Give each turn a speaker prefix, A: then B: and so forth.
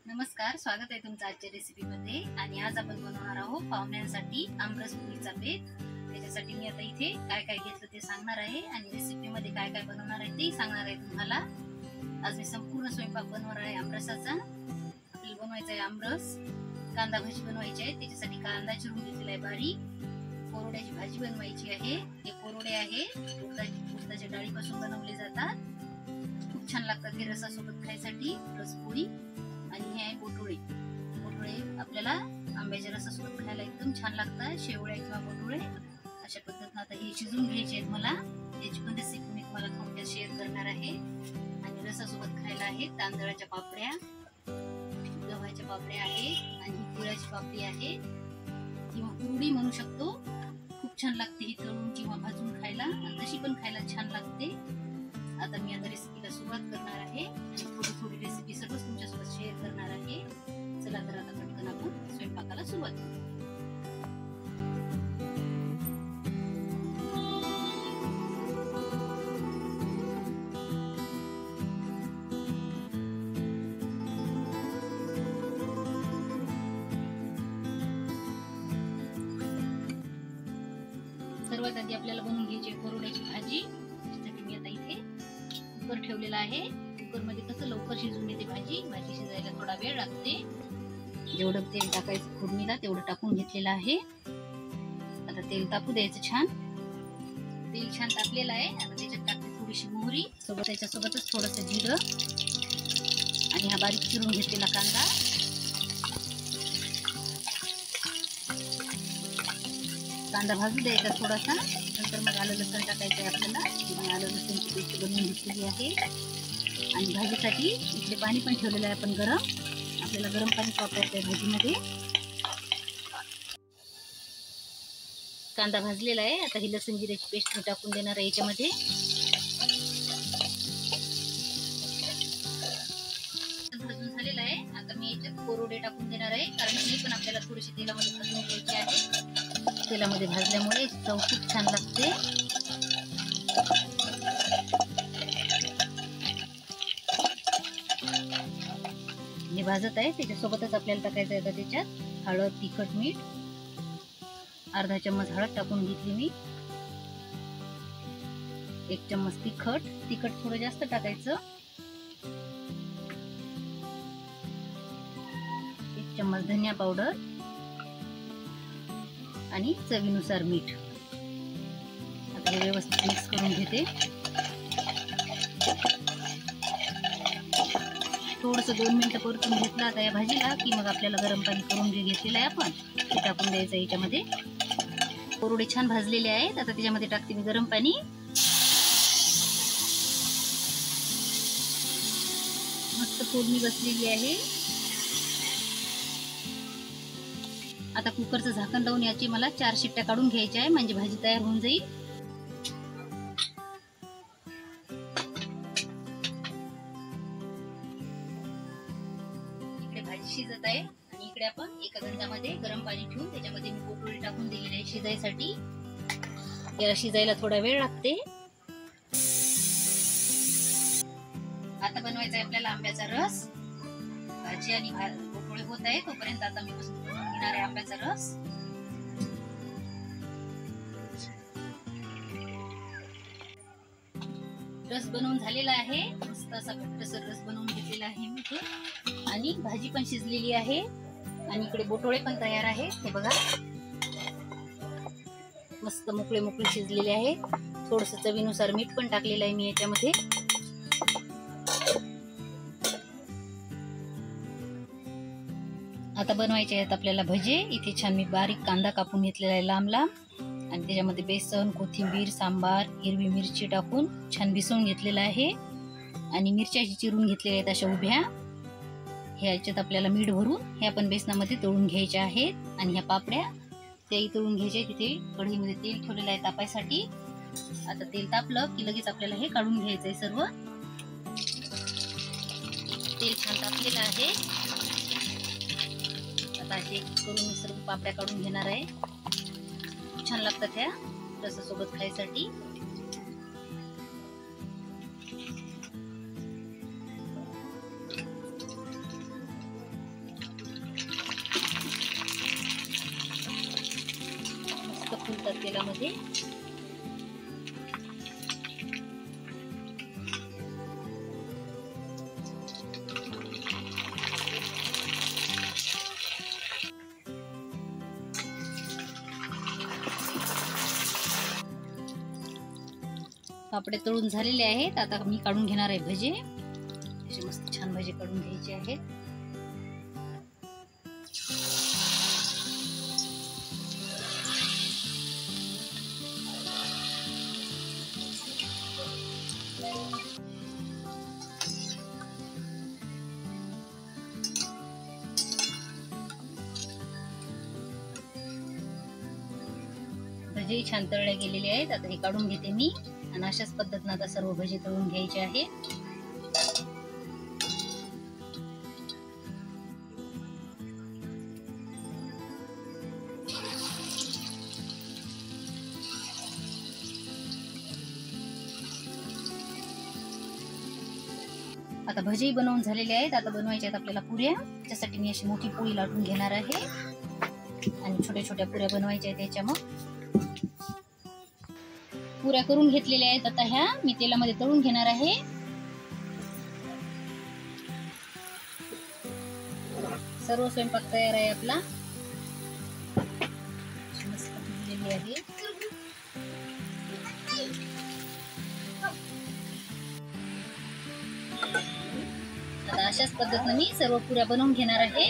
A: नमस्कार, स्वागत आहे तुमचं आजच्या रेसिपीमध्ये. आणि आज आपण बनवणार आहोत पाहुण्यांसाठी आमरस पुरीचा बेत. त्याच्यासाठी मी आता इथे काय काय घेतलं ते सांगणार आहे आणि रेसिपीमध्ये काय काय बनवणार आहे ते सांगणार आहे तुम्हाला. आज मी संपूर्ण स्वयंपाक बनवणार आहे आमरसाचा. आपल्याला बनवायचा आहे आमरस. कांदा भजी बनवायची आहे, त्याच्यासाठी कांदा चिरून घेतलेला आहे बारीक. कोरड्याची भाजी बनवायची आहे. हे कोरडे आहे, उडदाच्या डाळीपासून बनवले जातात. खूप छान लागतात हे रसासोबत खायसाठी. रसपोळी आणि हे आहे बोटुळे. आपल्याला आंब्याच्या रसासोबत खायला एकदम छान लागतात. शेवळ्या किंवा बोटुळे अशा पद्धतीने आता हे शिजून घ्यायचे आहेत मला. याची पण रेसिपी मी तुम्हाला थोडक्यात शेअर करणार आहे. आणि रसासोबत खायला आहे तांदळाच्या पापड्या, गव्हाच्या पापड्या आहेत आणि तिळाची पापडी आहे किंवा कुरडी म्हणू शकतो. खूप छान लागते ही तळून किंवा भाजून खायला, आणि तशी पण खायला छान लागते. आता मी आता रेसिपीला सुरुवात करणार आहे आणि थोडी रेसिपी सर्वच तुमच्यासोबत शेअर करणार आहे. चला तर आता पटकन आपण स्वयंपाकाला सुरुवात करू. सर्वात आधी आपल्याला बनवून घ्यायची कोरड्याची भाजी. त्यासाठी मी आता इथे कुकर ठेवलेला आहे. कुकर मध्ये कसं लवकर शिजून येते भाजी शिजायला थोडा वेळ लागते. जेवढं तेल टाकायचं फोडणीला तेवढं टाकून घेतलेलं आहे. आता तेल तापू द्यायचं छान. तेल छान तापलेलं आहे. आता त्याच्यात टाकते थोडीशी मोहरी, त्याच्यासोबतच थोडस जिरं आणि हा बारीक चिरून घेतलेला कांदा. कांदा भाजू द्यायचा थोडासा. नंतर मग आलं लसूण टाकायचं आहे आपल्याला. मी आलं लसूणची पेस्ट बनवून घेतलेली आहे. आणि भाजीसाठी इकडे पाणी पण ठेवलेलं आहे आपण गरम. आपल्याला गरम पाणी वापरायचं आहे भाजीमध्ये. कांदा भाजलेला आहे. आता ही लसूण जिऱ्याची पेस्ट मी टाकून देणार आहे याच्यामध्ये. भाजून झालेला आहे. आता मी याच्यात कोरडे टाकून देणार आहे, कारण हे पण आपल्याला थोडीशी तेलामध्ये भाजून घ्यायचे आहे. तेलामध्ये भाजल्यामुळे चव खूप छान लागते. हे भाजत आहे. त्याच्यासोबतच आपल्याला टाकायचं आहे आता त्याच्यात हळद, तिखट, मीठ. अर्धा चम्मच हळद टाकून घेतली मी. 1 चम्मच तिखट थोडं जास्त टाकायचं. 1 चम्मच धनिया पावडर आणि चवीनुसार मीठ. आता हे व्यवस्थित मिक्स करून घेते. थोडस 2 मिनिटं परतून घेतलं आता या भाजीला, की मग आपल्याला गरम पाणी करून जे घेतलेलं आहे आपण ते टाकून द्यायचं याच्यामध्ये. कोरडे छान भाजलेले आहेत. आता त्याच्यामध्ये टाकते मी गरम पाणी. मस्त फोडणी बसलेली आहे. आता कुकरचं झाकण लावून याची मला 4 शिट्ट्या काढून घ्यायच्या आहे, म्हणजे भाजी तयार होऊन जाईल. इकडे भाजी शिजत आहे आणि इकडे आपण एका गंजामध्ये गरम पाणी ठेवून त्याच्यामध्ये मी बोटुळे टाकून दिलेले आहे शिजायसाठी. याला शिजायला थोडा वेळ लागते. आता बनवायचा आहे आपल्याला आंब्याचा रस. भाजी आणि बोटुळे होत आहे तोपर्यंत आता मी घेणार आहे आंब्याचा रस. रस बनवून झालेला आहे. मस्त असा घट्टसर रस बनवून घेतलेला आहे मी इथे. आणि भाजी पण शिजलेली आहे आणि इकडे बोटोळे पण तयार आहे. हे बघा, मस्त मोकळे शिजलेले आहे. थोडस चवीनुसार मीठ पण टाकलेलं आहे मी याच्यामध्ये. आता बनवायचे आहेत आपल्याला भजे. इथे छान मी बारीक कांदा कापून घेतलेला आहे लांब आणि त्याच्यामध्ये बेसन, कोथिंबीर, सांबार, हिरवी मिरची टाकून छान भिजवून घेतलेला आहे. आणि मिरच्या चिरून घेतलेल्या आहेत अशा उभ्या. ह्याच्यात आपल्याला मीठ भरून हे आपण बेसनामध्ये तळून घ्यायचे आहेत. आणि ह्या पापड्या त्याही तळून घ्यायच्या. तिथे कढईमध्ये तेल ठेवलेलं आहे तापायसाठी. आता तेल तापलं की लगेच आपल्याला हे काढून घ्यायचंय सर्व. तेल छान तापलेलं आहे. आता हे करून मी सर्व पापड्या काढून घेणार आहे. छान लागतात ह्या रसासोबत खायसाठी. तेलामध्ये. पापडे तळून झालेले आहेत. आता मी काढून घेणार आहे भजे. असे मस्त छान भजे काढून घ्यायचे आहेत. भजे छान तळले गेलेले आहेत. आता हे काढून घेते मी आणि अशाच पद्धतीने आता सर्व भजे तळून घ्यायचे आहे. आता भजी बनवून झालेले आहेत. आता बनवायचे आहेत आपल्याला पुऱ्या. त्यासाठी मी अशी मोठी पोळी लाटून घेणार आहे आणि छोट्या छोट्या पुऱ्या बनवायच्या आहेत. त्याच्या मग पुऱ्या करून घेतलेल्या आहेत. आता ह्या मी तेलामध्ये तळून घेणार आहे. सर्व स्वयंपाक तयार आहे आपला. मस्त भिजलेली आहे. आता अशाच पद्धतीने मी सर्व पुऱ्या बनवून घेणार आहे.